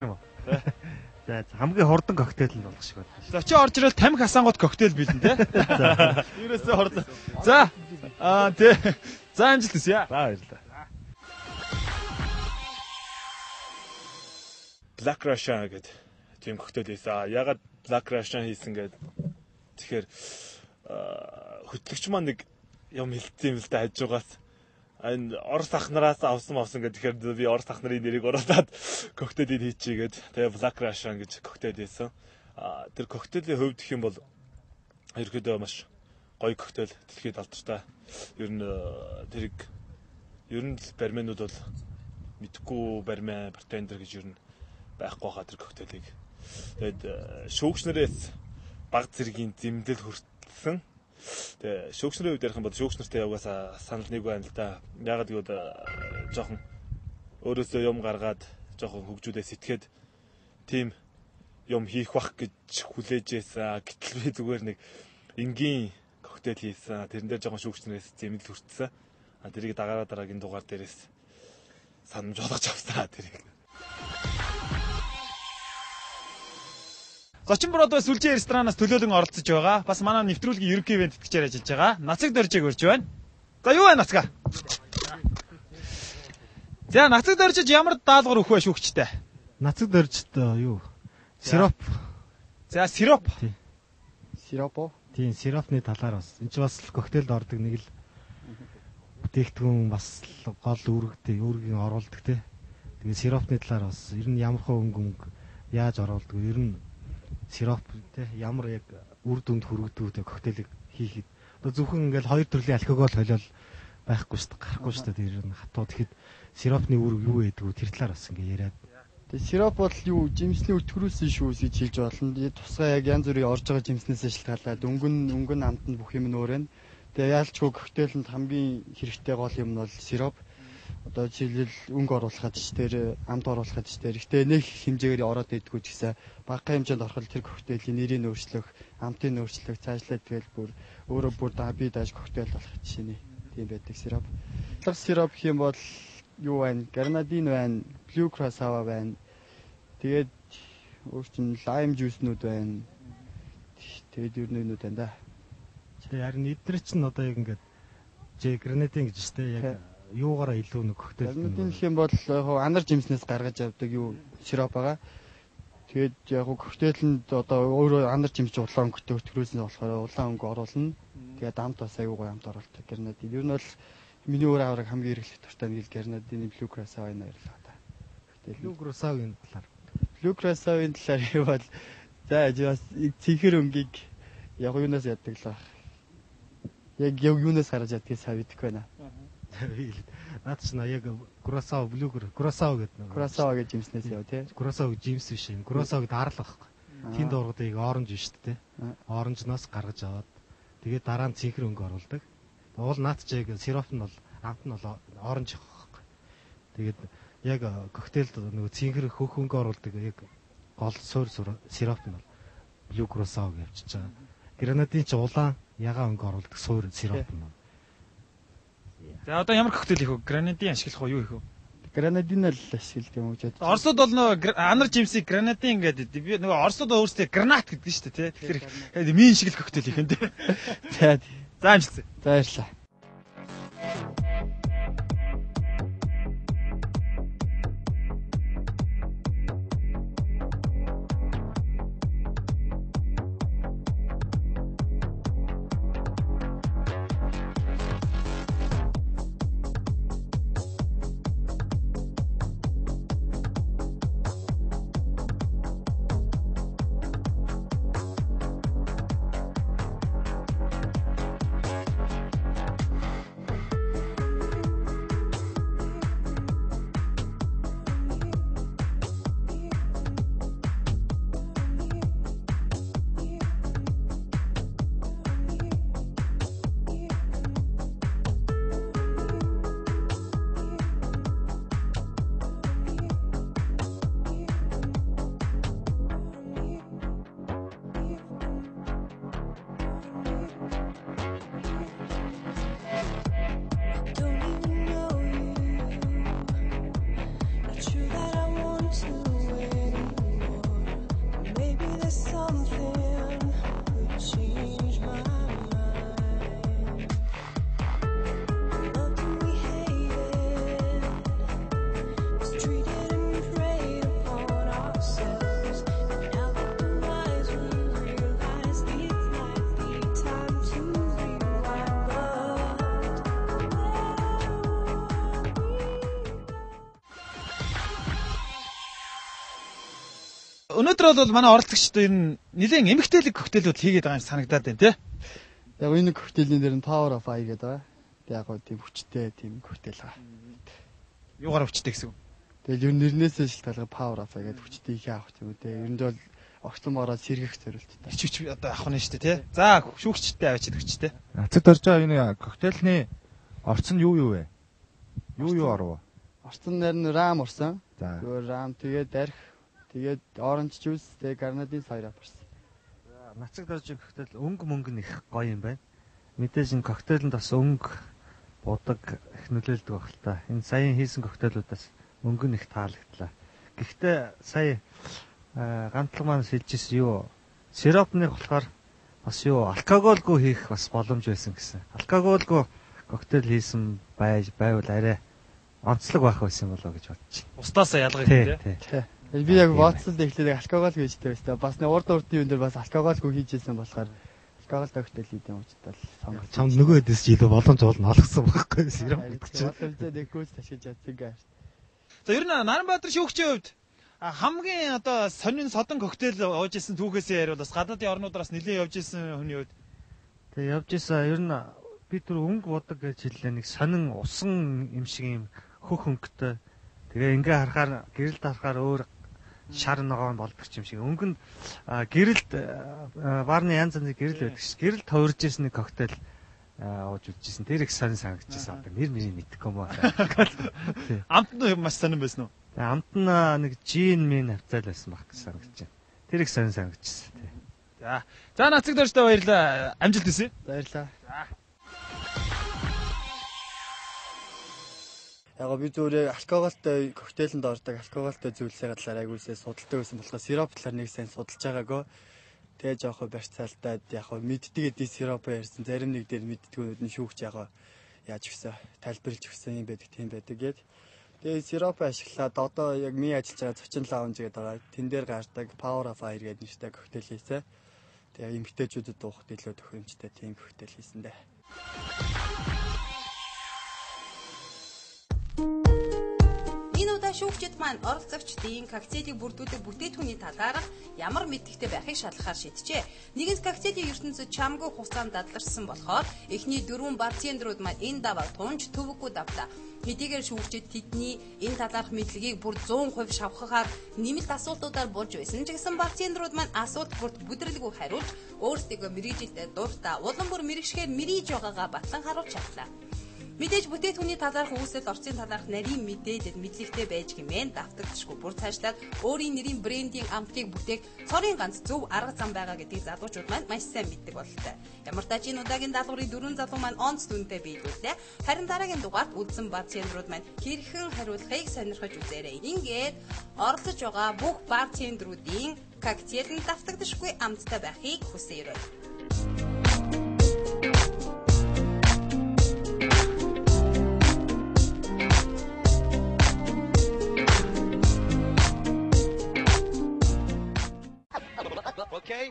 За хамгийн хурдан коктейл нь болох шиг байна. За чи орж ирэл тамхи хасангууд коктейл билэн те. Ерөөсөө хурдан. За тий. За амжилт хүсье. За баярлалаа. Black Russian гэдэг тийм коктейл хийсэн. Ягаад Black Russian хийсэн гэдэг тэгэхээр хөтлөгч маань нэг юм хэлсэн юм л да хажуугаас энэ Орос ахнараас авсан гэдэг тэгэхээр би Орос ахнарын нэрийг оруулаад коктейлийг хийчихье гэдэг. Тэгээ Black Russian гэж коктейл хийсэн. Тэр коктейлийн хувьд гэх юм бол ерөөдөө маш гоё коктейл дэлхийд алдартай. Ер нь тэрийг ер нь барменууд бол мэдхгүй бармен бартендер гэж ер нь байхгүй хаа тэр коктейлийг. Тэгээд шүүгчнэрээс баг зэргийн зэмлэл хүртсэн. Тэгээ шүүгчнэрийн хувьд ярих юм бол шүүгч нартай яваасаа санал нэг байна л да. Ягаад гэвэл жоохон өөрөөсөө юм гаргаад жоохон хөгжүүлээ сэтгээд тийм юм хийх бах гэж хүлээжсэн. Гэтэл би зүгээр нэг энгийн коктейл хийсэн. Тэрэн дээр жоохон шүүгчнэрээс зэмлэл хүртсэн. Тэрийг дараагийн дугаар дээрээс санамж болгож авсан тэрийг. Зочин Бродвей сүлжээ ресторанаас төлөөлөн оролцож байгаа. Бас манай нэвтрүүлгийн ерөнхий ивент тэтгэгчээр ажиллаж байгаа. Нацаг Доржиг урьж байна. За юу вэ нацгаа? За нацаг Доржиж ямар даалгавар өгөх вэ шүүгчтэй? Нацаг Доржид юу? Сироп. За сироп. Сироп. Тийм сиропны талаар бас. Энд ч бас коктейлд ордог нэг л бүтээгдэхүүн бас гол үүргийн оруулдаг те. Тэгээ сиропны талаар бас ер нь ямар хөө өнгө яаж оруулдаг ер нь сироп те ямар яг үр дүнд хүргэдэг те коктейлийг хийхэд одоо зөвхөн ингээл хоёр төрлийн алкогол холиол байхгүй шүү дээ гарахгүй шүү дээ тэр нь хатуу тэгэхэд сиропны үр юу байдаг вэ тэр талаар бас ингээ яриад тэгээ сироп бол юу жимсний өтгөрөөсөн шүүс гэж хэлж болно тусгай яг янз бүрийн орж байгаа жимснээс шалтгаалаад өнгөн амтнд бүх юм нөөрэн тэгээ яалчгүй коктейлэнд хамгийн хэрэгтэй гол юм нь бол сироп одоо жишээлбэл өнгө оруулахад ч тэр амт оруулахад ч тэр ихтэй нэг хэмжээгээр ороод идэггүй ч гэсэн бага хэмжээнд ороход тэр коктейлийн нэрийг өөрчлөх, амтыг өөрчлөх, цаашлаад тэгэл бүр өөрөө бүр би dash коктейл болох жишээ тийм байдаг сироп. Лаг сироп гэх юм бол юу байна? Grenadine байна, Blue Curacao байна. Тэгээд өөр чинь lime juice-нүүд байна. Тэгээд юу нүүд байна да. Харин эдгээр чинь одоо яг ингээд Grenadine гэж штэ яг юугаараа илүү нэг коктейл гэх юм бол анар жимснээс гаргаж авдаг юу сироп байгаа. Тэгээд яг коктейлэнд одоо өөрөө анар жимс улаан өнгөтэй өтгөрөөсөн болохоор улаан өнгө оруулна. Тэгээд амт бас аюу гой амт оруулдаг. Grenadine. Ер нь бол миний өөр авраг хамгийн хэрэглэх дуртай нэг Grenadine Blue Curacao энэ баярлалаа та. Blue Curacao-гийн талаар. Blue Curacao-гийн талаар юу бол за бас цэнхэр өнгийг яг юунаас яддаг л баг. Яг юунаас гаргаж ядгийг савиддаг байна. Наад чинь яг Curacao Blue Curacao гэдэг нэг. Curacao гэж жимснээс яв тий. Curacao гэж жимс биш юм. Curacao гэдэг арал байхгүй. Тэнд ургадыг оранж биш тий. Оранжноос гаргаж аваад тэгээд дараа нь цэнхэр өнгө оруулдаг. Уул наад чи яг сироп нь бол амт нь бол оранж байхгүй. Тэгээд яг коктейлд нөгөө цэнхэр хөх өнгө оруулдаг яг гол суур сироп нь бол Blue Curacao гэж явчихж байгаа. Grenadine ч улаан ягаан өнгө оруулдаг суур сироп нь. За одоо ямар коктейл хийх вэ? Grenadine ашиглах уу юу хийх вэ? Grenadine л ашигладаг юм гэж бодож. Оросууд бол нөгөө анар жимсийг Grenadine гэдэг. Би нөгөө Оросууд өөрсдөө гранат гэдэг нь шүү дээ, тий. Тэгэхээр мин шиг л коктейл хийх юм дээ. За амжилт. За баярлалаа. өнөөдөр бол манай оролцогчдод ер нь нэлээд эмгтээлэг коктейлүүд хийгээд байгаа юм санагдаад байна тий. Яг энэ коктейлийн дээр нь Power of I гэдэг байгаа. Яг гоо тийм хүчтэй тийм коктейл байгаа. Юугаар хүчтэй гэсэн үг? Тэгэл ер нь нэрнээсээ шалтгаалгаа Power of I гэдэг хүчтэй их авах юм үү те. Ер нь бол огцомороо сэргэх зорилттой. Хичвч одоо авах нь шүү дээ тий. За шүүгчтэй авчид хүчтэй. Цэд орж байгаа энэ коктейлний орц нь юу вэ? Юу оров? Орцон дээр нь рам орсон. За. Зүгээр рам тэгээд арх тэгээд оранж жуус тэгээд гранадин сайрап орсон. Нацаг дорж коктейл өнгө их гоё юм байна. Мэдээж энэ коктейлд бас өнгө будаг их нөлөөлдөг баг л та. Энэ саяхан хийсэн коктейлүүдээс өнгө нь их таалагдлаа. Гэхдээ сая гантлаг маань шилжижсэн юу сиропны болохоор бас юу алкоголгүй хийх бас боломж байсан гэсэн. Алкоголгүй коктейл хийсэн байвал арай онцлог байх байсан болоо гэж бодчих. Устаасаа ялгах юм тий. Би яг бодсод эхлээд алкогол хийжтэй байсан. Бас нэг урд урдын юм дээр бас алкоголгүй хийжсэн болохоор алкогол коктейл хийдэг учраас сонгож. Чамд нөгөө хэдээс ч илүү боломж болно олгосон байхгүй сироп гэдэг чинь. Боломжтой нэг гүйж ташиж чадсан гээ. За ер нь Наранбаатар шүүгчийн хувьд хамгийн одоо сонин содон коктейл ууж исэн түүхээсээ ярил бас гадаадын орнуудаас нэлээд явж исэн хүний хувьд. Тэгээ явж исэн ер нь би түр өнгө бодог гэж хэллээ нэг сонин усан юм шиг юм хөх өнгөтэй. Тэгээ ингээ харахаар гэрэлд харахаар өөр шар ногоон болдог юм шиг. Өнгөнд гэрэлд баарны янз янзын гэрэл байдаг ш. Гэрэлд товирж исэн нэг коктейл ууж үзчихсэн. Тэр их сонин санагдчихсан. Одоо нэр мэдэхгүй юм байна. Амт нь маш сонин байсан уу? Амт нь нэг жин мэн хавцаал байсан баг гэж санагдаж байна. Тэр их сонин санагдчихсан тий. За нацаг дөржтэй баярлаа. Амжилт хүсье. Баярлаа. Яг би зүгээр алкоголтой коктейлэнд ордог алкоголтой зүйлсээ талаар айгуулсаа судалдаг байсан болохоор сироп талаар нэг сайн судалж байгаагүй. Тэгээ жоохон барьцаалтаад яг мэддэг эдийн сироп ярьсан зарим нэг дээр мэддгүүнүүд нь шүүгч яг яаж өгсөн тайлбарлаж өгсөн юм байдаг тийм байдаг гээд. Тэгээ сироп ашиглаад одоо яг миний ажиллаж байгаа зочин лаунж гэдэг байгаа. Тэн дээр гардаг Power of Fire гэдэг нэртэй коктейл хийсэн. Тэгээ эмгтээчүүдэд уухад илүү төхөөрөмжтэй тийм коктейл хийсэн дээ. Шүүгчид маань оролцогчдын коктейлийг бүрдүүлэх бүтээтгүүний талаарх ямар мэдээлэлтэй байхыг шалгахаар шийджээ. Нэгэнт коктейлийн ертөнцид чамгүй хугацаанд дадларсан болохоор эхний 4 барцендрууд маань энэ даваа тунж төвөггүй давтаа. Хэдийгээр шүүгчид тэдний энэ талаарх мэдлэгийг бүр 100% шавхахаар нэмэлт асуултуудаар болж байсан ч гэсэн барцендрууд маань асуулт бүрт бүдрэлгүй хариулж өөрсдөө мэрэгжилтэй дуртай улам бүр мэрэгшгээр мэрийж байгаагаа батлан харуулж чадлаа. Мэдээж бүтээтгүүний талаарх үүсэл орцын талаарх нарийн мэдээлэл мэдлэгтэй байж гэмээр давтагдчихгүй бүр цаашлаад өөрийн нэрийн брендинг амтыг бүтээх цорын ганц зөв арга зам байгаа гэдгийг залуучууд маань маш сайн мэддэг бололтой. Ямар ч тач энэ удаагийн даалгаврын 4 залуу маань онц дүнтэй биелүүллээ. Харин дараагийн дугаарт үлдсэн барцендрууд маань хэрхэн хариулахыг сонирхож үзээрэй. Ингээд оролцож байгаа бүх барцендруудын коктейлд давтагдчихгүй амттай байхыг хүсээрэй. Okay,